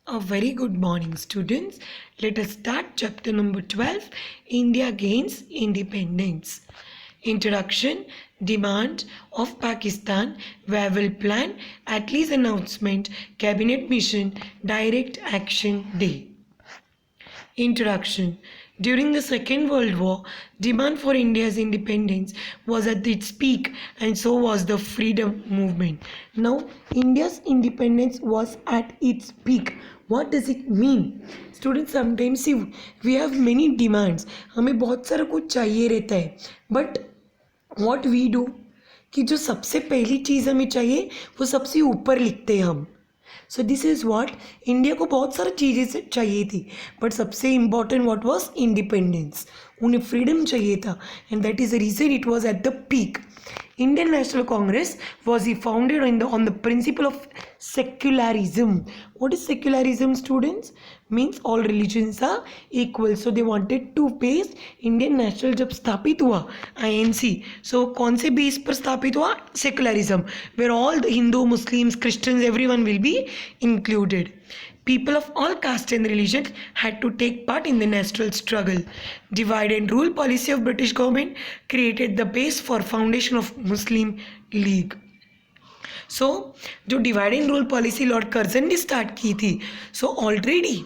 A very good morning, students. Let us start chapter number 12 India Gains Independence. Introduction, Demand of Pakistan, Wavell Plan, Attlee's Announcement, Cabinet Mission, Direct Action Day. Introduction. During the Second World War, demand for India's independence was at its peak, and so was the freedom movement. Now, India's independence was at its peak. What does it mean? Students, sometimes we have many demands. हमें बहुत सारा कुछ चाहिए रहता है. But what we do? कि जो सबसे पहली चीज़ हमें चाहिए वो सबसे ऊपर लिखते हैं हम. So this is what India को बहुत सारी चीज़ें चाहिए थी बट सबसे इम्पॉर्टेंट वॉट वॉज इंडिपेंडेंस. उन्हें फ्रीडम चाहिए था and that is the reason it was at the peak. Indian National Congress was founded on the principle of secularism. What is secularism, students? Means all religions are equal. So they wanted to base Indian National जब स्थापित हुआ INC. So कौन से base पर स्थापित हुआ? Secularism, where all the Hindu, Muslims, Christians, everyone will be included. People of all castes and religions had to take part in the national struggle. Divide and rule policy of British government created the base for foundation of Muslim League. So, जो divide and rule policy Lord Curzon ने start की थी, so already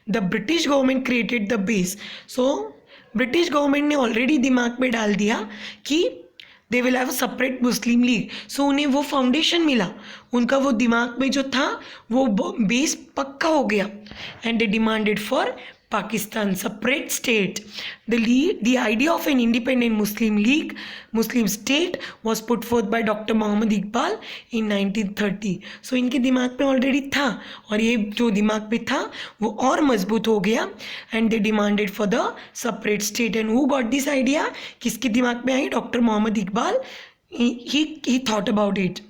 the British government created the base. So British government ने already दिमाग में डाल दिया कि they will have a separate Muslim League. So उन्हें वो फाउंडेशन मिला, उनका वो दिमाग में जो था वो बेस पक्का हो गया and they demanded for Pakistan separate state. The idea of an independent Muslim state was put forth by Dr. Muhammad Iqbal in 1930. So इनके दिमाग में ऑलरेडी था और ये जो दिमाग में था वो और मजबूत हो गया and they demanded for the separate state. And who got this idea? किसके दिमाग में आई? Dr. Muhammad Iqbal. He thought about it.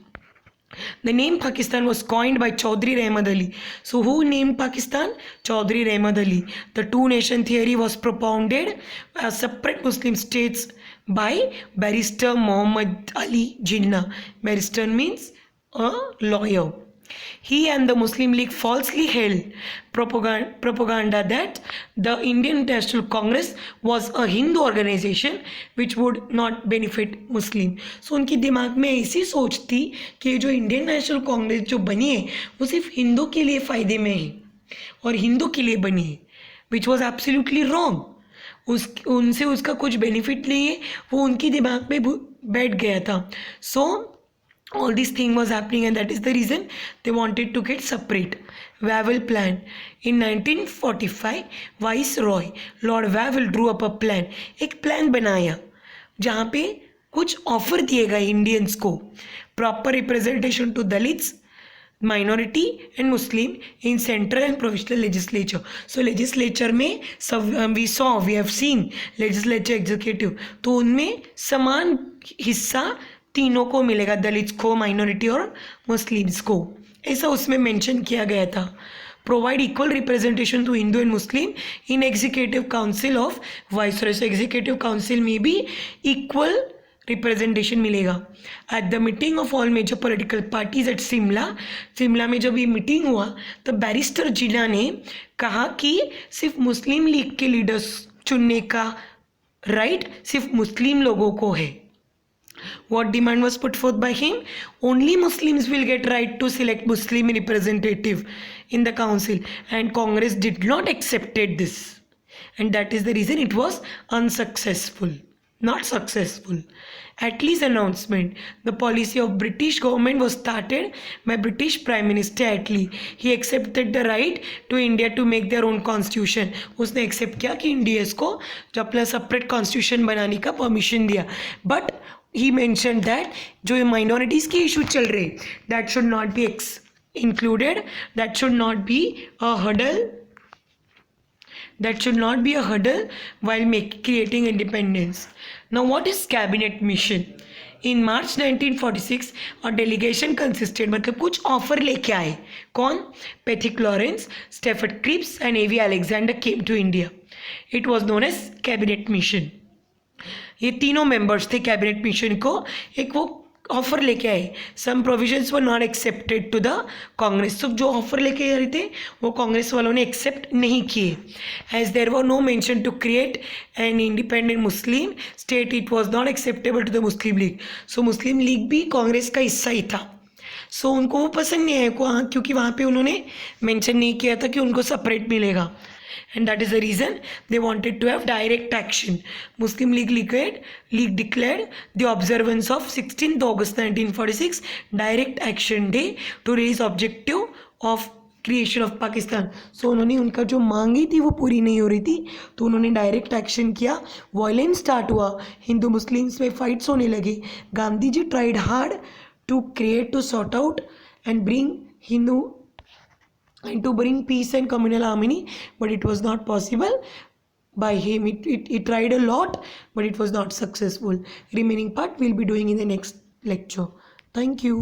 The name Pakistan was coined by Chaudhry Rahmad Ali. So who named Pakistan? Chaudhry Rahmad Ali. The two-nation theory was propounded as separate Muslim states by Barrister Muhammad Ali Jinnah. Barrister means a lawyer. He and the Muslim League falsely held propaganda that the Indian National Congress was a Hindu organization which would not benefit Muslim. So उनकी दिमाग में ऐसी सोच थी कि जो Indian national Congress जो बनी है वो सिर्फ हिंदू के लिए फ़ायदे में है और हिंदू के लिए बनी है, which was absolutely wrong. उनसे उसका कुछ बेनिफिट नहीं है, वो उनकी दिमाग में बैठ गया था. So all this thing was happening and that is the reason they wanted to get separate. Wavell Plan. In 1945 Viceroy Lord Wavell drew up a plan. एक प्लान बनाया जहाँ पे कुछ ऑफर दिए गए इंडियंस को. Proper representation to Dalits, minority and Muslim in central and provincial legislature. So legislature में we have seen legislature executive, तो उनमें समान हिस्सा तीनों को मिलेगा, दलित्स को, माइनॉरिटी और मुस्लिम्स को. ऐसा उसमें मेंशन किया गया था. Provide equal representation to Hindu and Muslim in executive council of viceroy. So executive council में भी इक्वल रिप्रेजेंटेशन मिलेगा. At the meeting of all major political parties at Shimla में जब ये मीटिंग हुआ तो बैरिस्टर जिन्ना ने कहा कि सिर्फ मुस्लिम लीग के लीडर्स चुनने का राइट सिर्फ मुस्लिम लोगों को है. What demand was put forth by him? Only Muslims will get right to select Muslim representative in the council, and Congress did not accepted this, and that is the reason it was unsuccessful, not successful. Attlee's announcement. The policy of British government was started by British Prime Minister Attlee. He accepted the right to India to make their own constitution. उसने accept किया कि Indians को जो अपना separate constitution बनाने का permission दिया. But he mentioned that जो minorities के issue चल रहे that should not be included, that should not be a hurdle, while creating independence. Now what is cabinet mission? In March 1946 a delegation consisted, मतलब कुछ offer लेके आए. कौन? Pethick Lawrence, Stafford Cripps and A.V. Alexander came to India. It was known as cabinet mission. ये तीनों members थे cabinet mission को. एक वो ऑफर लेके आए. Some provisions were not accepted to the Congress. तो जो ऑफर लेके आ रहे थे वो कांग्रेस वालों ने एक्सेप्ट नहीं किए. As there were no mention to create an independent Muslim state, it was not acceptable to the Muslim League. So Muslim League भी कांग्रेस का हिस्सा ही था. सो उनको वो पसंद नहीं आया क्योंकि वहाँ पे उन्होंने मेंशन नहीं किया था कि उनको सेपरेट मिलेगा. And that is the reason they wanted to have direct action. Muslim League declared the observance of 16th August 1946 Direct Action Day to raise objective of creation of Pakistan. So उन्होंने उनका जो मांगी थी वो पूरी नहीं हो रही थी तो उन्होंने डायरेक्ट एक्शन किया. वायलेंस स्टार्ट हुआ, हिंदू मुस्लिम्स में फाइट्स होने लगे. Gandhi ji tried hard to create, to sort out and bring Hindu and to bring peace and communal harmony, but it was not possible by him. He tried a lot, but it was not successful. Remaining part we'll be doing in the next lecture. Thank you.